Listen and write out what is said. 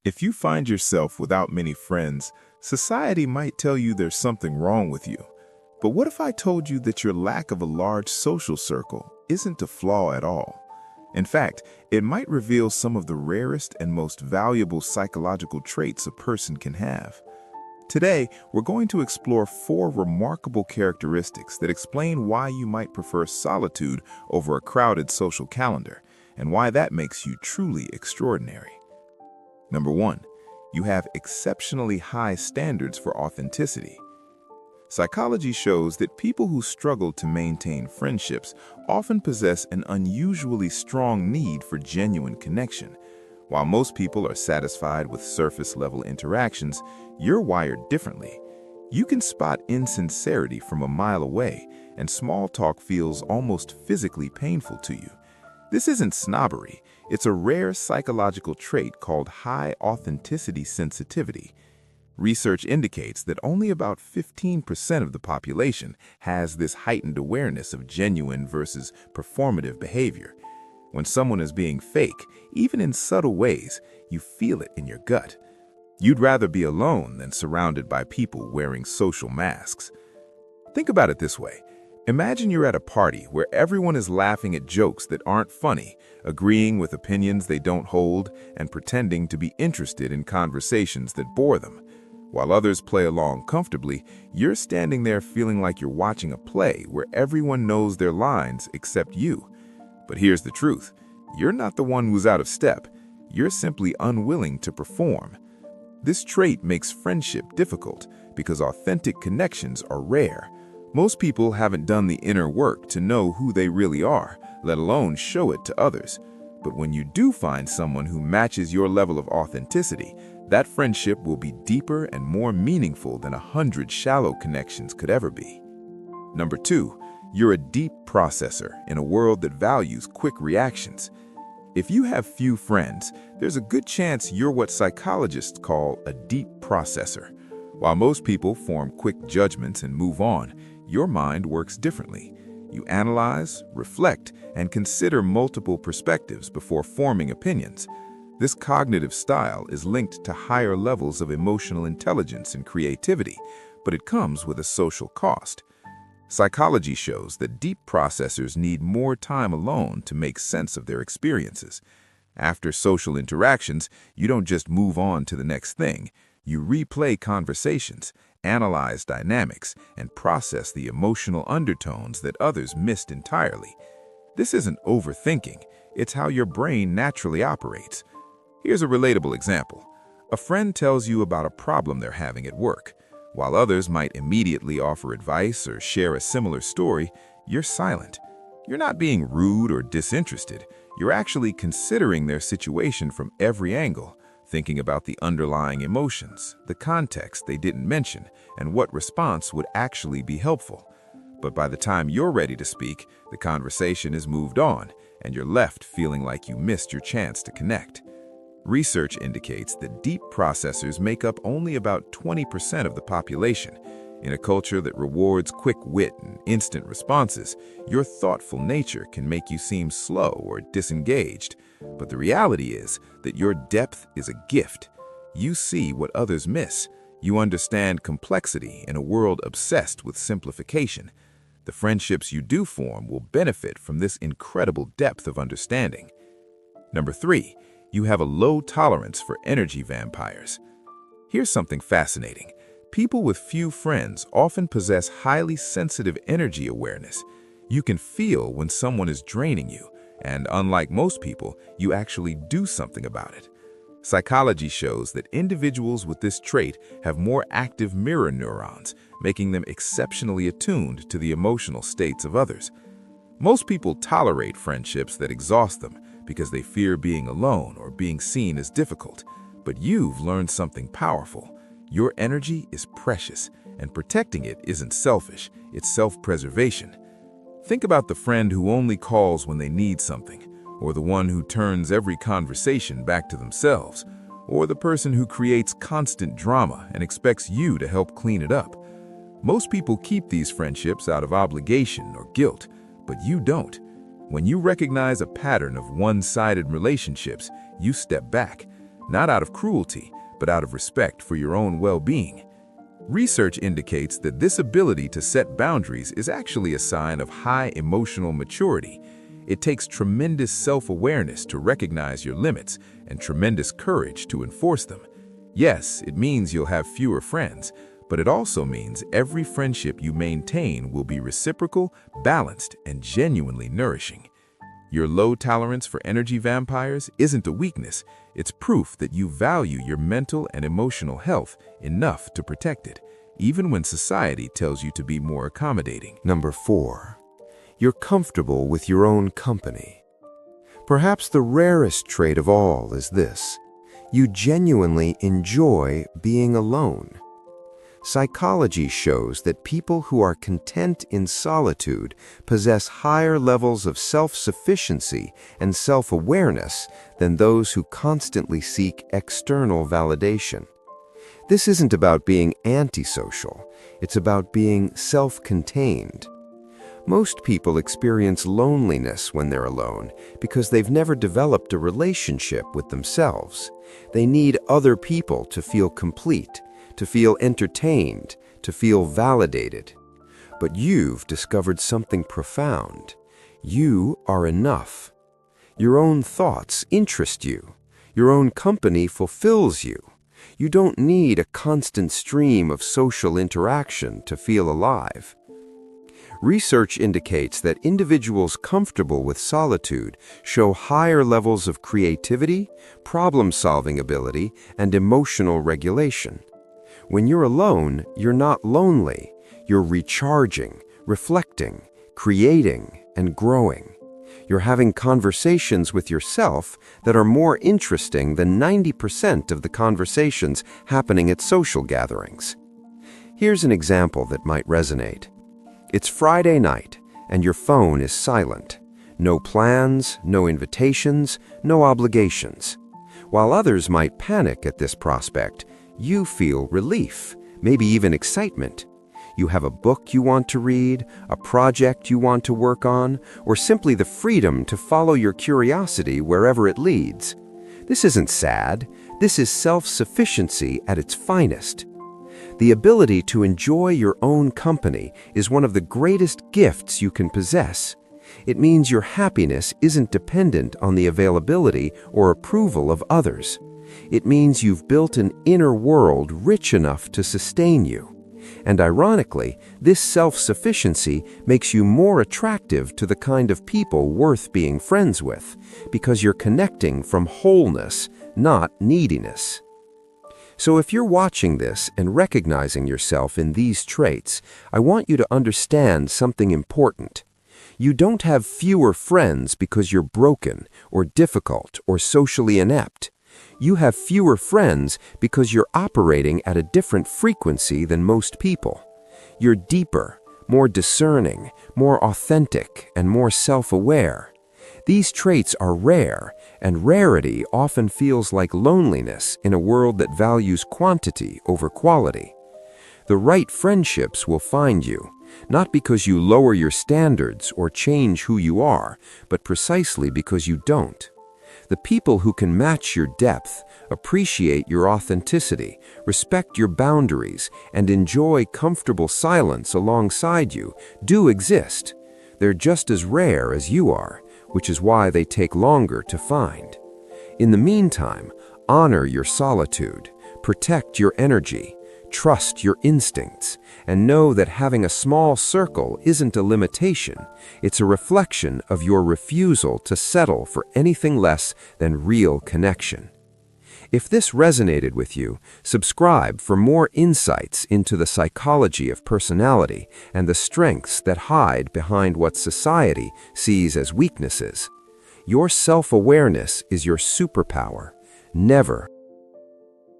If you find yourself without many friends, society might tell you there's something wrong with you. But what if I told you that your lack of a large social circle isn't a flaw at all? In fact, it might reveal some of the rarest and most valuable psychological traits a person can have. Today, we're going to explore 4 remarkable characteristics that explain why you might prefer solitude over a crowded social calendar, and why that makes you truly extraordinary. Number 1, you have exceptionally high standards for authenticity. Psychology shows that people who struggle to maintain friendships often possess an unusually strong need for genuine connection. While most people are satisfied with surface-level interactions, you're wired differently. You can spot insincerity from a mile away, and small talk feels almost physically painful to you. This isn't snobbery, it's a rare psychological trait called high authenticity sensitivity. Research indicates that only about 15% of the population has this heightened awareness of genuine versus performative behavior. When someone is being fake, even in subtle ways, you feel it in your gut. You'd rather be alone than surrounded by people wearing social masks. Think about it this way. Imagine you're at a party where everyone is laughing at jokes that aren't funny, agreeing with opinions they don't hold, and pretending to be interested in conversations that bore them. While others play along comfortably, you're standing there feeling like you're watching a play where everyone knows their lines except you. But here's the truth. You're not the one who's out of step. You're simply unwilling to perform. This trait makes friendship difficult because authentic connections are rare. Most people haven't done the inner work to know who they really are, let alone show it to others. But when you do find someone who matches your level of authenticity, that friendship will be deeper and more meaningful than 100 shallow connections could ever be. Number 2, you're a deep processor in a world that values quick reactions. If you have few friends, there's a good chance you're what psychologists call a deep processor. While most people form quick judgments and move on, your mind works differently. You analyze, reflect, and consider multiple perspectives before forming opinions. This cognitive style is linked to higher levels of emotional intelligence and creativity, but it comes with a social cost. Psychology shows that deep processors need more time alone to make sense of their experiences. After social interactions, you don't just move on to the next thing. You replay conversations, analyze dynamics, and process the emotional undertones that others missed entirely. This isn't overthinking, it's how your brain naturally operates. Here's a relatable example. A friend tells you about a problem they're having at work. While others might immediately offer advice or share a similar story, you're silent. You're not being rude or disinterested. You're actually considering their situation from every angle, thinking about the underlying emotions, the context they didn't mention, and what response would actually be helpful. But by the time you're ready to speak, the conversation is moved on, and you're left feeling like you missed your chance to connect. Research indicates that deep processors make up only about 20% of the population. In a culture that rewards quick wit and instant responses, your thoughtful nature can make you seem slow or disengaged. But the reality is that your depth is a gift. You see what others miss. You understand complexity in a world obsessed with simplification. The friendships you do form will benefit from this incredible depth of understanding. Number 3, you have a low tolerance for energy vampires. Here's something fascinating. People with few friends often possess highly sensitive energy awareness. You can feel when someone is draining you, and unlike most people, you actually do something about it. Psychology shows that individuals with this trait have more active mirror neurons, making them exceptionally attuned to the emotional states of others. Most people tolerate friendships that exhaust them because they fear being alone or being seen as difficult. But you've learned something powerful. Your energy is precious, and protecting it isn't selfish, it's self-preservation. Think about the friend who only calls when they need something, or the one who turns every conversation back to themselves, or the person who creates constant drama and expects you to help clean it up. Most people keep these friendships out of obligation or guilt, but you don't. When you recognize a pattern of one-sided relationships, you step back. not out of cruelty, but out of respect for your own well-being. Research indicates that this ability to set boundaries is actually a sign of high emotional maturity. It takes tremendous self-awareness to recognize your limits and tremendous courage to enforce them. Yes, it means you'll have fewer friends, but it also means every friendship you maintain will be reciprocal, balanced, and genuinely nourishing. Your low tolerance for energy vampires isn't a weakness. It's proof that you value your mental and emotional health enough to protect it, even when society tells you to be more accommodating. Number 4. You're comfortable with your own company. Perhaps the rarest trait of all is this: you genuinely enjoy being alone. Psychology shows that people who are content in solitude possess higher levels of self-sufficiency and self-awareness than those who constantly seek external validation. This isn't about being antisocial, it's about being self-contained. Most people experience loneliness when they're alone because they've never developed a relationship with themselves. They need other people to feel complete, to feel entertained, to feel validated. But you've discovered something profound. You are enough. Your own thoughts interest you. Your own company fulfills you. You don't need a constant stream of social interaction to feel alive. Research indicates that individuals comfortable with solitude show higher levels of creativity, problem-solving ability, and emotional regulation. When you're alone, you're not lonely. You're recharging, reflecting, creating, and growing. You're having conversations with yourself that are more interesting than 90% of the conversations happening at social gatherings. Here's an example that might resonate. It's Friday night, and your phone is silent. No plans, no invitations, no obligations. While others might panic at this prospect, you feel relief, maybe even excitement. You have a book you want to read, a project you want to work on, or simply the freedom to follow your curiosity wherever it leads. This isn't sad. This is self-sufficiency at its finest. The ability to enjoy your own company is one of the greatest gifts you can possess. It means your happiness isn't dependent on the availability or approval of others. It means you've built an inner world rich enough to sustain you. And ironically, this self-sufficiency makes you more attractive to the kind of people worth being friends with, because you're connecting from wholeness, not neediness. So if you're watching this and recognizing yourself in these traits, I want you to understand something important. You don't have fewer friends because you're broken or difficult or socially inept. You have fewer friends because you're operating at a different frequency than most people. You're deeper, more discerning, more authentic, and more self-aware. These traits are rare, and rarity often feels like loneliness in a world that values quantity over quality. The right friendships will find you, not because you lower your standards or change who you are, but precisely because you don't. The people who can match your depth, appreciate your authenticity, respect your boundaries, and enjoy comfortable silence alongside you do exist. They're just as rare as you are, which is why they take longer to find. In the meantime, honor your solitude, protect your energy, trust your instincts, and know that having a small circle isn't a limitation. It's a reflection of your refusal to settle for anything less than real connection. If this resonated with you, subscribe for more insights into the psychology of personality and the strengths that hide behind what society sees as weaknesses. Your self-awareness is your superpower. Never